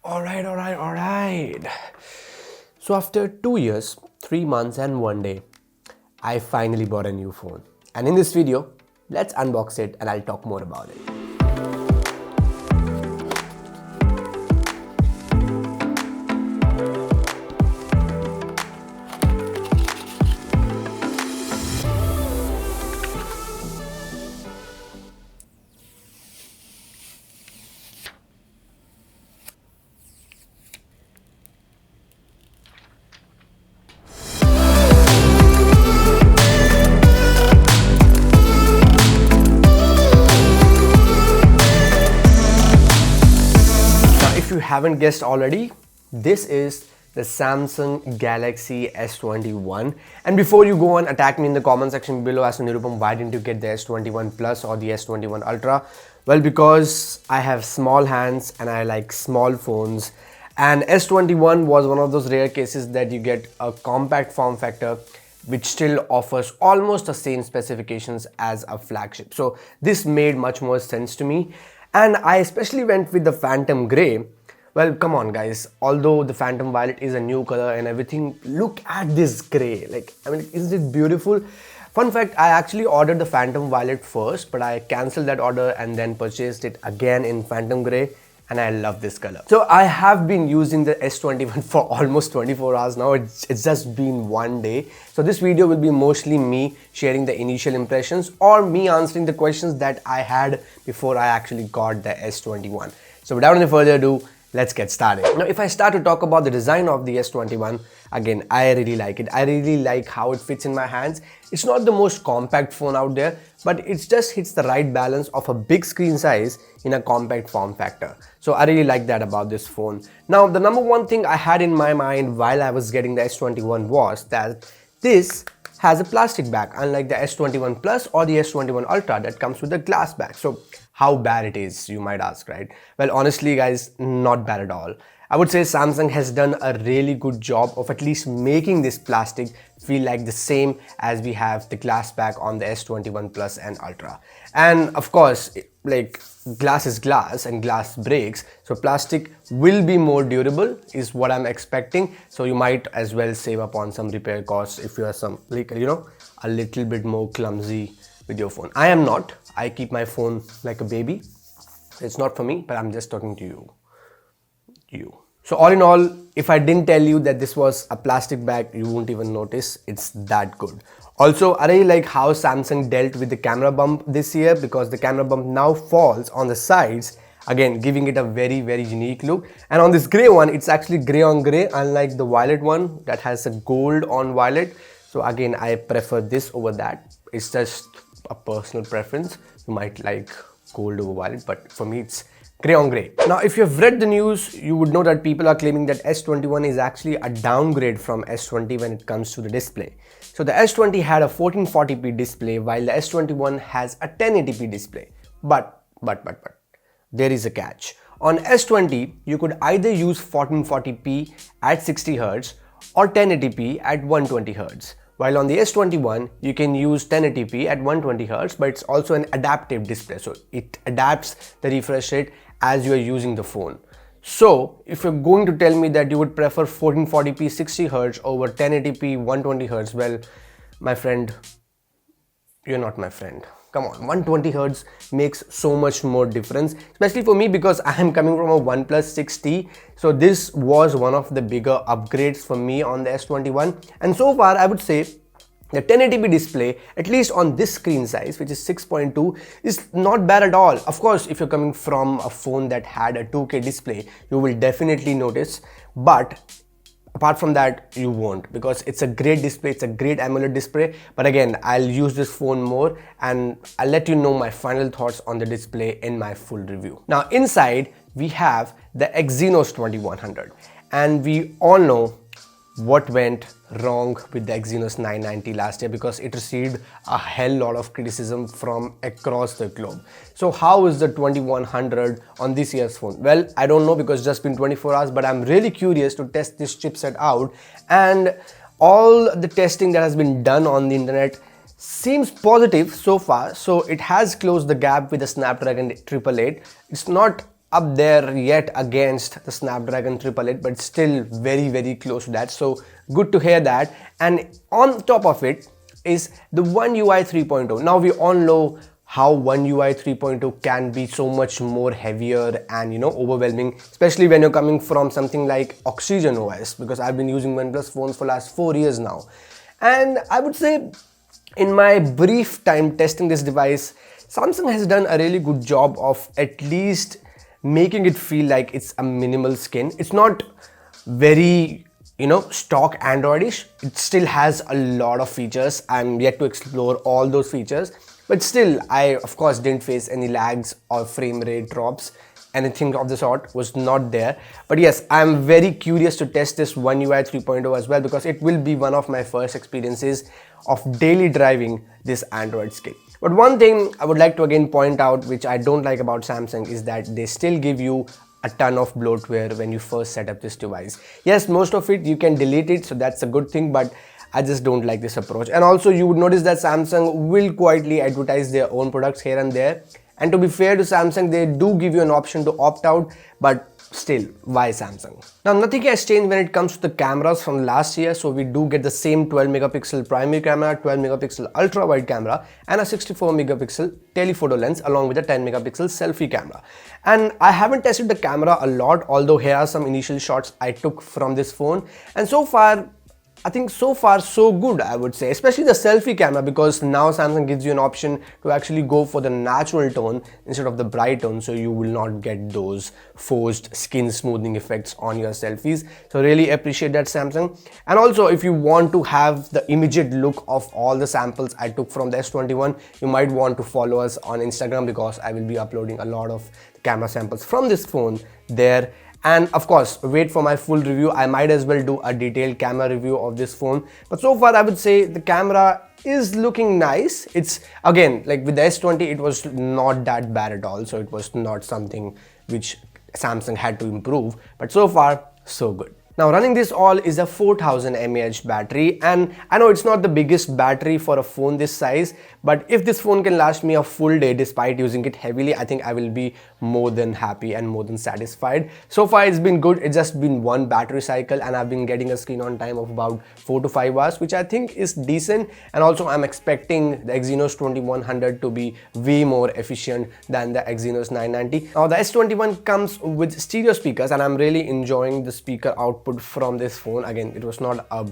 Alright. So after 2 years, 3 months and 1 day, I finally bought a new phone. And in this video, let's unbox it and I'll talk more about it. If you haven't guessed already, this is the Samsung Galaxy S21. And before you go and attack me in the comment section below as to Nirupam, why didn't you get the S21 Plus or the S21 Ultra? Well, because I have small hands and I like small phones. And S21 was one of those rare cases that you get a compact form factor which still offers almost the same specifications as a flagship. So this made much more sense to me. And I especially went with the Phantom Grey. Well, come on guys, although the Phantom Violet is a new color and everything, look at this grey. Isn't it beautiful? Fun fact, I actually ordered the Phantom Violet first, but I cancelled that order and then purchased it again in Phantom Grey. And I love this color. So I have been using the S21 for almost 24 hours now. It's just been 1 day. So this video will be mostly me sharing the initial impressions or me answering the questions that I had before I actually got the S21. So without any further ado, let's get started. Now, if I start to talk about the design of the S21, again, I really like it. I really like how it fits in my hands. It's not the most compact phone out there, but it just hits the right balance of a big screen size in a compact form factor. So I really like that about this phone. Now, the number one thing I had in my mind while I was getting the S21 was that this has a plastic back, unlike the S21 Plus or the S21 Ultra that comes with a glass back. So how bad it is, you might ask, right? Well, honestly guys, not bad at all. I would say Samsung has done a really good job of at least making this plastic feel like the same as we have the glass back on the S21 Plus and Ultra. And of course, like glass is glass and glass breaks, so plastic will be more durable is what I'm expecting. So you might as well save up on some repair costs if you are a little bit more clumsy with your phone. I am not. I keep my phone like a baby. It's not for me, but I'm just talking to you. So all in all, if I didn't tell you that this was a plastic bag, you won't even notice. It's that good. Also, I really like how Samsung dealt with the camera bump this year, because the camera bump now falls on the sides, again giving it a very, very unique look. And on this grey one, it's actually grey on grey, unlike the violet one that has a gold on violet. So again, I prefer this over that. It's just a personal preference. You might like gold over violet, but for me it's grey on grey. Now, if you have read the news, you would know that people are claiming that S21 is actually a downgrade from S20 when it comes to the display. So the S20 had a 1440p display while the S21 has a 1080p display. But there is a catch. On S20, you could either use 1440p at 60Hz or 1080p at 120Hz. While on the S21, you can use 1080p at 120Hz, but it's also an adaptive display. So it adapts the refresh rate as you are using the phone. So if you're going to tell me that you would prefer 1440p 60Hz over 1080p 120Hz, well, my friend, you're not my friend. Come on, 120Hz makes so much more difference, especially for me because I am coming from a OnePlus 6T. So this was one of the bigger upgrades for me on the S21. And so far, I would say the 1080p display, at least on this screen size, which is 6.2, is not bad at all. Of course, if you're coming from a phone that had a 2K display, you will definitely notice. But apart from that, you won't, because it's a great display, it's a great AMOLED display. But again, I'll use this phone more and I'll let you know my final thoughts on the display in my full review. Now inside, we have the Exynos 2100, and we all know what went wrong with the Exynos 990 last year, because it received a hell lot of criticism from across the globe. So how is the 2100 on this year's phone? Well, I don't know, because it's just been 24 hours, but I'm really curious to test this chipset out. And all the testing that has been done on the internet seems positive so far. So it has closed the gap with the Snapdragon 888. It's not up there yet against the Snapdragon 888, but still very close to that. So good to hear that. And on top of it is the One UI 3.0. Now we all know how One UI 3.0 can be so much more heavier and overwhelming, especially when you're coming from something like Oxygen OS, because I've been using OnePlus phones for last 4 years now. And I would say in my brief time testing this device, Samsung has done a really good job of at least making it feel like it's a minimal skin. It's not very stock Androidish. It still has a lot of features. I'm yet to explore all those features, but still I of course didn't face any lags or frame rate drops. Anything of the sort was not there. But yes, I'm very curious to test this One UI 3.0 as well, because it will be one of my first experiences of daily driving this Android skin. But one thing I would like to again point out, which I don't like about Samsung, is that they still give you a ton of bloatware when you first set up this device. Yes, most of it you can delete it, so that's a good thing, but I just don't like this approach. And also you would notice that Samsung will quietly advertise their own products here and there. And to be fair to Samsung, they do give you an option to opt out, but still, why Samsung? Now nothing has changed when it comes to the cameras from last year. So we do get the same 12 megapixel primary camera, 12 megapixel ultra wide camera, and a 64 megapixel telephoto lens along with a 10 megapixel selfie camera. And I haven't tested the camera a lot, although here are some initial shots I took from this phone, and so far I think so far so good, I would say, especially the selfie camera, because now Samsung gives you an option to actually go for the natural tone instead of the bright tone, so you will not get those forced skin smoothing effects on your selfies. So really appreciate that, Samsung. And also if you want to have the immediate look of all the samples I took from the S21, you might want to follow us on Instagram, because I will be uploading a lot of camera samples from this phone there. And of course, wait for my full review. I might as well do a detailed camera review of this phone. But so far I would say the camera is looking nice. It's again, like with the S20, it was not that bad at all. So it was not something which Samsung had to improve, but so far so good. Now running this all is a 4000 mAh battery, and I know it's not the biggest battery for a phone this size, but if this phone can last me a full day despite using it heavily, I think I will be more than happy and more than satisfied. So far it's been good. It's just been one battery cycle and I've been getting a screen on time of about 4 to 5 hours, which I think is decent. And also I'm expecting the Exynos 2100 to be way more efficient than the Exynos 990. Now the S21 comes with stereo speakers, and I'm really enjoying the speaker output from this phone. Again, it was not a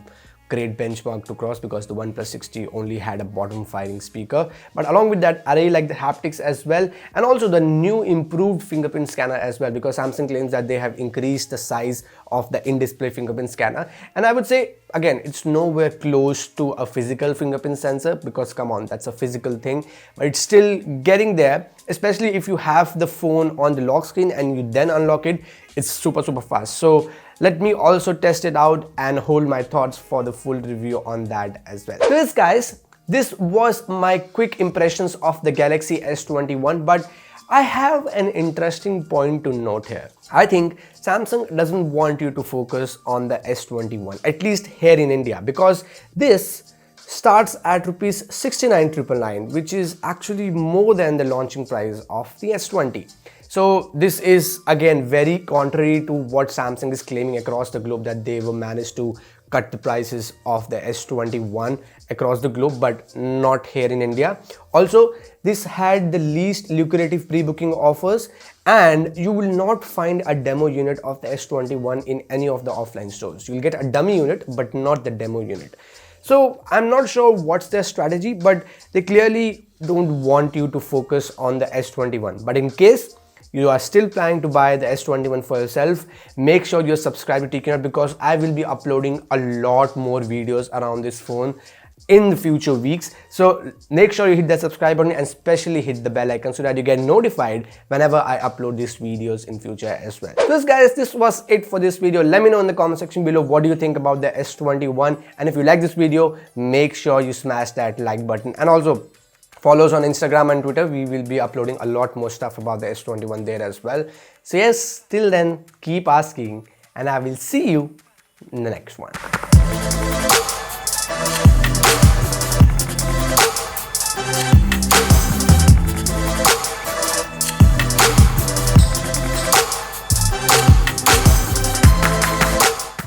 great benchmark to cross because the OnePlus 60 only had a bottom firing speaker, but along with that I really like the haptics as well, and also the new improved fingerprint scanner as well, because Samsung claims that they have increased the size of the in-display fingerprint scanner. And I would say again, it's nowhere close to a physical fingerprint sensor, because come on, that's a physical thing, but it's still getting there, especially if you have the phone on the lock screen and you then unlock it. It's super fast. So let me also test it out and hold my thoughts for the full review on that as well. So yes guys, this was my quick impressions of the Galaxy S21, but I have an interesting point to note here. I think Samsung doesn't want you to focus on the S21, at least here in India, because this starts at rupees 69,999, which is actually more than the launching price of the S20. So this is again very contrary to what Samsung is claiming across the globe, that they were managed to cut the prices of the S21 across the globe, but not here in India. Also, this had the least lucrative pre-booking offers, and you will not find a demo unit of the S21 in any of the offline stores. You'll get a dummy unit, but not the demo unit. So I'm not sure what's their strategy, but they clearly don't want you to focus on the S21. But in case you are still planning to buy the S21 for yourself, make sure you're subscribed to TQnet, because I will be uploading a lot more videos around this phone in the future weeks. So make sure you hit that subscribe button and especially hit the bell icon so that you get notified whenever I upload these videos in future as well. So guys, this was it for this video. Let me know in the comment section below what do you think about the S21, and if you like this video, make sure you smash that like button, and also follow us on Instagram and Twitter. We will be uploading a lot more stuff about the S21 there as well. So yes, till then, keep asking, and I will see you in the next one.